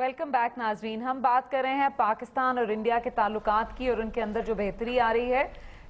Welcome back नाजरीन। हम बात कर रहे हैं पाकिस्तान और इंडिया के ताल्लुकात की और उनके अंदर जो बेहतरी आ रही है।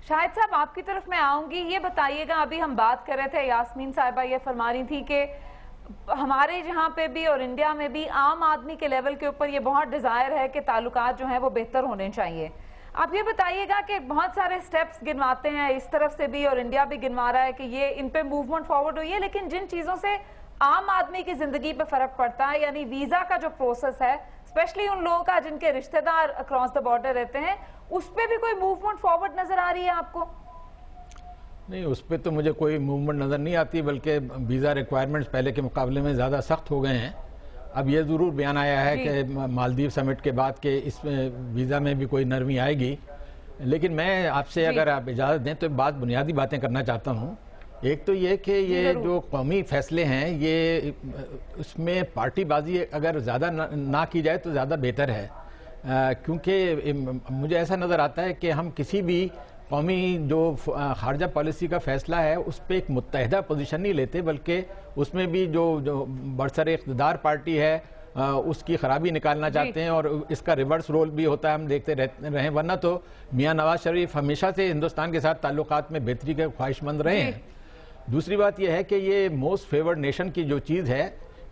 शाहिद साहब, आपकी तरफ मैं आऊंगी। ये बताइएगा, अभी हम बात कर रहे थे, यास्मीन साहिबा ये फरमा रही थी कि हमारे जहाँ पे भी और इंडिया में भी आम आदमी के लेवल के ऊपर ये बहुत डिजायर है कि ताल्लुकात जो हैं वो बेहतर होने चाहिए। आप ये बताइएगा कि बहुत सारे स्टेप्स गिनवाते हैं इस तरफ से भी और इंडिया भी गिनवा रहा है कि ये इन पे मूवमेंट फॉरवर्ड हुई है, लेकिन जिन चीजों से आम आदमी की जिंदगी पे फर्क पड़ता है, यानी वीजा का जो प्रोसेस है, स्पेशली उन लोगों का जिनके रिश्तेदार अक्रॉस द बॉर्डर रहते हैं, उस पे भी कोई मूवमेंट फॉरवर्ड नजर आ रही है आपको? नहीं, उस पर तो मुझे कोई मूवमेंट नज़र नहीं आती, बल्कि वीज़ा रिक्वायरमेंट्स पहले के मुकाबले में ज़्यादा सख्त हो गए हैं। अब ये ज़रूर बयान आया है कि मालदीव समिट के बाद के इस वीज़ा में भी कोई नरमी आएगी, लेकिन मैं आपसे अगर आप इजाज़त दें तो बात बुनियादी बातें करना चाहता हूँ। एक तो ये कि ये जो कौमी फैसले हैं, ये उसमें पार्टीबाजी अगर ज़्यादा ना की जाए तो ज़्यादा बेहतर है, क्योंकि मुझे ऐसा नज़र आता है कि हम किसी भी कौमी जो खारजा पॉलिसी का फैसला है उस पर एक मुत्तहिदा पोजीशन नहीं लेते, बल्कि उसमें भी जो बरसर इक़्तिदार पार्टी है उसकी खराबी निकालना चाहते हैं और इसका रिवर्स रोल भी होता है, हम देखते रहे हैं। वरना तो मियाँ नवाज शरीफ हमेशा से हिंदुस्तान के साथ ताल्लुकात में बेहतरी के ख्वाहिशमंद रहे हैं। दूसरी बात यह है कि ये मोस्ट फेवर्ड नेशन की जो चीज़ है,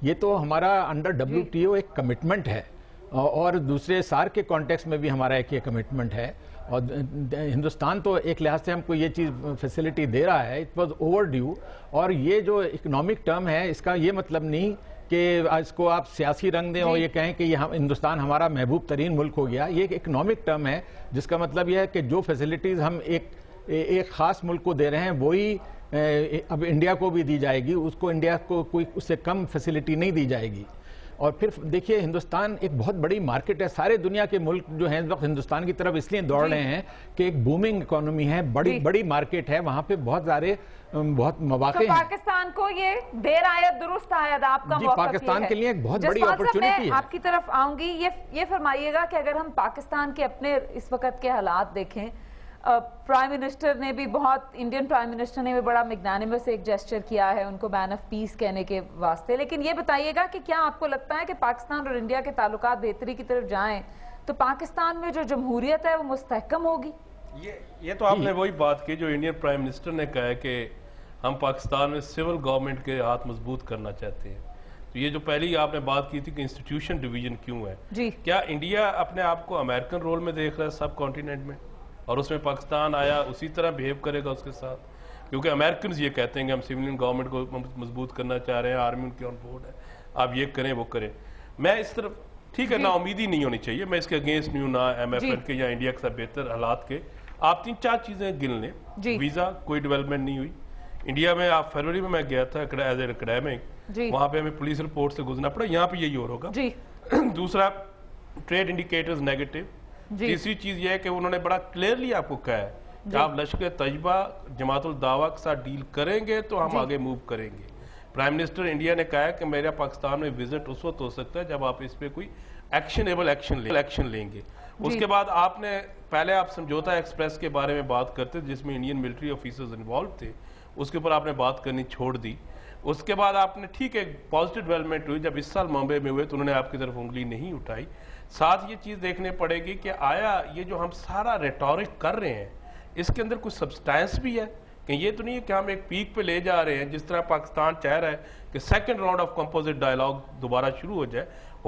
ये तो हमारा अंडर WTO एक कमिटमेंट है और दूसरे सार्क के कॉन्टेक्स्ट में भी हमारा एक ये कमिटमेंट है। और हिंदुस्तान तो एक लिहाज से हमको ये चीज़ फैसिलिटी दे रहा है, इट वॉज ओवर ड्यू। और ये जो इकोनॉमिक टर्म है, इसका ये मतलब नहीं कि इसको आप सियासी रंग दें और ये कहें कि ये हिंदुस्तान हमारा महबूब तरीन मुल्क हो गया। ये एक इकोनॉमिक टर्म है, जिसका मतलब यह है कि जो फैसिलिटीज़ हम एक ख़ास मुल्क को दे रहे हैं वही अब इंडिया को भी दी जाएगी, उसको इंडिया को कोई उससे कम फैसिलिटी नहीं दी जाएगी। और फिर देखिए, हिंदुस्तान एक बहुत बड़ी मार्केट है, सारे दुनिया के मुल्क जो हैं इस वक्त हिंदुस्तान की तरफ इसलिए दौड़ रहे हैं कि एक बूमिंग इकोनॉमी है, बड़ी मार्केट है, वहाँ पे बहुत मौके हैं। पाकिस्तान को ये देर आयत दुरुस्त आयत आपका जी, पाकिस्तान के लिए एक बहुत बड़ी अपॉर्चुनिटी है। आपकी तरफ आऊंगी। ये फरमाइएगा कि अगर हम पाकिस्तान के अपने इस वक्त के हालात देखें, प्राइम मिनिस्टर ने भी इंडियन प्राइम मिनिस्टर ने भी बड़ा मैग्नानिमस एक जेस्चर किया है उनको मैन ऑफ पीस कहने के वास्ते, लेकिन ये बताइएगा कि क्या आपको लगता है कि पाकिस्तान और इंडिया के ताल्लुकात बेहतरी की तरफ जाएं तो पाकिस्तान में जो जमहूरियत है वो मुस्तहकम होगी? ये तो आपने वही बात की जो इंडियन प्राइम मिनिस्टर ने कहा है कि हम पाकिस्तान में सिविल गवर्नमेंट के हाथ मजबूत करना चाहते हैं। तो ये जो पहली आपने बात की थी कि इंस्टीट्यूशन डिवीजन क्यों है जी, क्या इंडिया अपने आप को अमेरिकन रोल में देख रहा है सब कॉन्टिनेंट में, और उसमें पाकिस्तान आया उसी तरह बिहेव करेगा उसके साथ? क्योंकि अमेरिकन ये कहते हैं कि हम सिविलियन गवर्नमेंट को मजबूत करना चाह रहे हैं, आर्मी उनकी ऑन बोर्ड है, आप ये करें वो करें। मैं इस तरफ ठीक है, ना उम्मीदी नहीं होनी चाहिए, मैं इसके अगेंस्ट नहीं हूँ, ना MFN के या इंडिया के साथ बेहतर हालात के। आप 3-4 चीजें गिन लें। वीजा कोई डेवलपमेंट नहीं हुई इंडिया में। आप फरवरी में मैं गया था एज ए एकेडमिक, वहां पे हमें पुलिस रिपोर्ट से गुजरना पड़ा, यहाँ पे यही और होगा। दूसरा, ट्रेड इंडिकेटर्स नेगेटिव। तीसरी चीज यह है कि उन्होंने बड़ा क्लियरली आपको कहा है कि आप लश्कर तैयबा जमातुल दावा के साथ डील करेंगे तो हम आगे मूव करेंगे। प्राइम मिनिस्टर इंडिया ने कहा है कि मेरा पाकिस्तान में विजिट उस वक्त हो सकता है जब आप इस पे कोई एक्शनेबल एक्शन लेंगे। उसके बाद आपने पहले आप समझौता एक्सप्रेस के बारे में बात करते जिसमें इंडियन मिलिट्री ऑफिसर्स इन्वॉल्व थे, उसके ऊपर आपने बात करनी छोड़ दी। उसके बाद आपने ठीक है पॉजिटिव डेवलपमेंट हुई, जब इस साल मुंबई में हुए तो उन्होंने आपकी तरफ उंगली नहीं उठाई। साथ ये चीज देखने पड़ेगी कि आया ये जो हम सारा रेटोरिक कर रहे हैं इसके अंदर कुछ सब्सटेंस भी है, कि ये तो नहीं है कि हम एक पीक पे ले जा रहे हैं जिस तरह पाकिस्तान चाह रहा है कि second round of composite dialogue दोबारा शुरू हो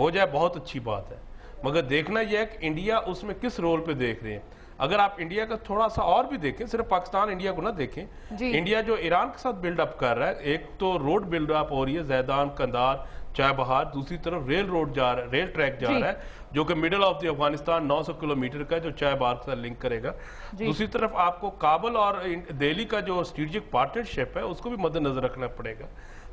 जाए, बहुत अच्छी बात है। मगर देखना यह है कि इंडिया उसमें किस रोल पे देख रहे हैं। अगर आप इंडिया का थोड़ा सा और भी देखें, सिर्फ पाकिस्तान इंडिया को ना देखें, इंडिया जो ईरान के साथ बिल्डअप कर रहा है, एक तो रोड बिल्डअप हो रही है जैदान कंधार चाबहार, दूसरी तरफ रेल ट्रैक जा रहा है जो कि middle of the Afghanistan 900 kilometre का जो चाबहार के साथ लिंक करेगा। दूसरी तरफ आपको काबुल और दिल्ली का जो स्ट्रेटेजिक पार्टनरशिप है उसको भी मद्देनजर रखना पड़ेगा।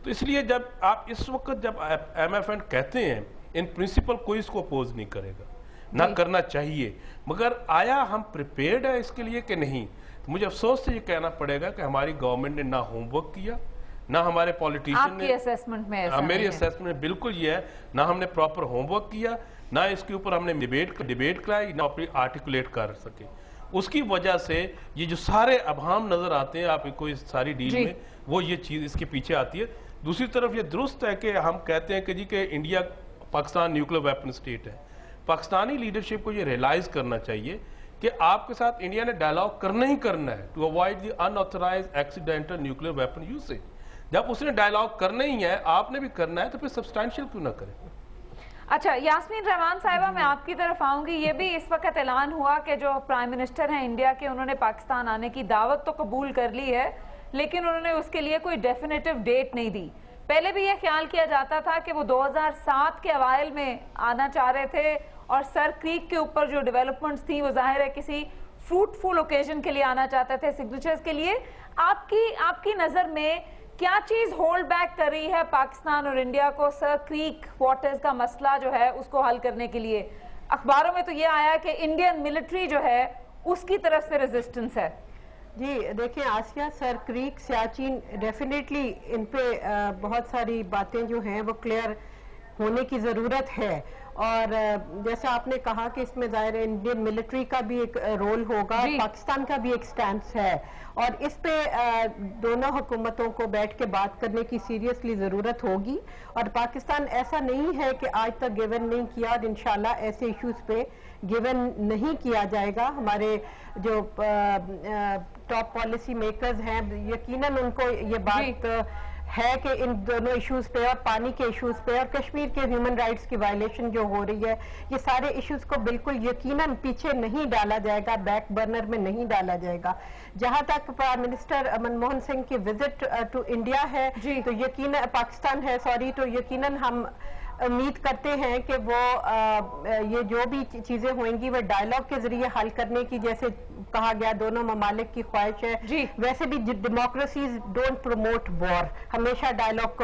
तो इसलिए जब आप इस वक्त जब MFN कहते हैं, इन प्रिंसिपल कोई इसको अपोज नहीं करेगा, ना करना चाहिए, मगर आया हम प्रिपेयर्ड है इसके लिए कि नहीं? तो मुझे अफसोस से ये कहना पड़ेगा कि हमारी गवर्नमेंट ने ना होमवर्क किया, ना हमारे पॉलिटिशियन ने। असेसमेंट में मेरी असेसमेंट में बिल्कुल ये है, ना हमने प्रॉपर होमवर्क किया, ना इसके ऊपर हमने डिबेट कराई, ना आर्टिकुलेट कर सके। उसकी वजह से ये जो सारे अभाम नजर आते हैं आपको इस सारी डील में, वो ये चीज इसके पीछे आती है। दूसरी तरफ ये दुरुस्त है कि हम कहते हैं कि जी कि India Pakistan nuclear weapon state है। पाकिस्तानी लीडरशिप को ये रियलाइज करना चाहिए कि आपके साथ इंडिया ने डायलॉग करना ही करना है to avoid the unauthorized accidental nuclear weapon usage. जब उसने डायलॉग करना ही है, आपने भी करना है, तो फिर सब्सटैंशियल क्यों ना करें। अच्छा, यास्मीन रहमान साहिबा, मैं आपकी तरफ आऊंगी। ये भी इस वक्त ऐलान हुआ कि जो प्राइम मिनिस्टर हैं इंडिया के, उन्होंने पाकिस्तान आने की दावत तो कबूल कर ली है, लेकिन उन्होंने उसके लिए कोई डेफिनेटिव डेट नहीं दी। पहले भी यह ख्याल किया जाता था कि वो 2007 के अवाइल में आना चाह रहे थे, और सर क्रीक के ऊपर जो डेवलपमेंट्स थी वो जाहिर है किसी फ्रूटफुल ओकेजन के लिए आना चाहते थे, सिग्नेचर्स के लिए। आपकी नजर में क्या चीज होल्ड बैक कर रही है पाकिस्तान और इंडिया को सर क्रीक वाटर्स का मसला जो है उसको हल करने के लिए? अखबारों में तो ये आया कि इंडियन मिलिट्री जो है उसकी तरफ से रेजिस्टेंस है। जी देखिए आसिया, सर क्रीक, सियाचिन, डेफिनेटली इन पे बहुत सारी बातें जो हैं वो क्लियर होने की ज़रूरत है। और जैसा आपने कहा कि इसमें ज़ाहिर है इंडियन मिलिट्री का भी एक रोल होगा, पाकिस्तान का भी एक स्टैंड है, और इस पे दोनों हुकूमतों को बैठ के बात करने की सीरियसली ज़रूरत होगी। और पाकिस्तान ऐसा नहीं है कि आज तक गिवन नहीं किया, और इंशाल्लाह ऐसे इश्यूज पे गिवन नहीं किया जाएगा। हमारे जो टॉप पॉलिसी मेकर्स हैं, यकीनन उनको ये बात है कि इन दोनों इश्यूज पे, और पानी के इश्यूज पे, और कश्मीर के ह्यूमन राइट्स की वायलेशन जो हो रही है, ये सारे इश्यूज को बिल्कुल यकीनन पीछे नहीं डाला जाएगा, बैक बर्नर में नहीं डाला जाएगा। जहां तक प्राइम मिनिस्टर मनमोहन सिंह की विजिट टू इंडिया है, तो यकीनन पाकिस्तान है, सॉरी, तो यकीनन हम उम्मीद करते हैं कि वो ये जो भी चीजें होंगी वो डायलॉग के जरिए हल करने की, जैसे कहा गया दोनों ममालिक की ख्वाहिश है। वैसे भी डेमोक्रेसीज डोंट प्रमोट वॉर, हमेशा डायलॉग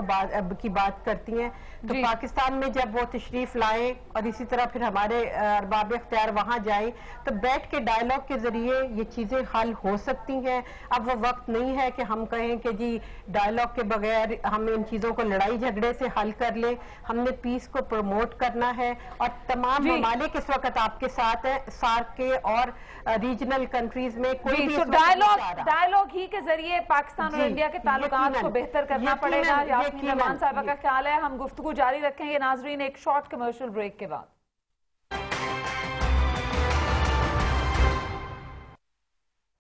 की बात करती हैं। तो पाकिस्तान में जब वो तशरीफ लाए और इसी तरह फिर हमारे अरबाब इख्तियार वहां जाए, तो बैठ के डायलॉग के जरिए ये चीजें हल हो सकती हैं। अब वो वक्त नहीं है कि हम कहें कि जी डायलॉग के बगैर हम इन चीजों को लड़ाई झगड़े से हल कर लें। हमने पीस को प्रमोट करना है, और तमाम ममालिक इस वक्त आपके साथ है, सार्क के और रीजनल कंट्रीज में कोई भी डायलॉग ही के जरिए पाकिस्तान और इंडिया के ताल्लुकात को बेहतर करना पड़ेगा। यास्मीन रहमान साहिबा का ख्याल है। हम गुफ्तगू जारी रखेंगे नाजरीन, एक शॉर्ट कमर्शियल ब्रेक के बाद।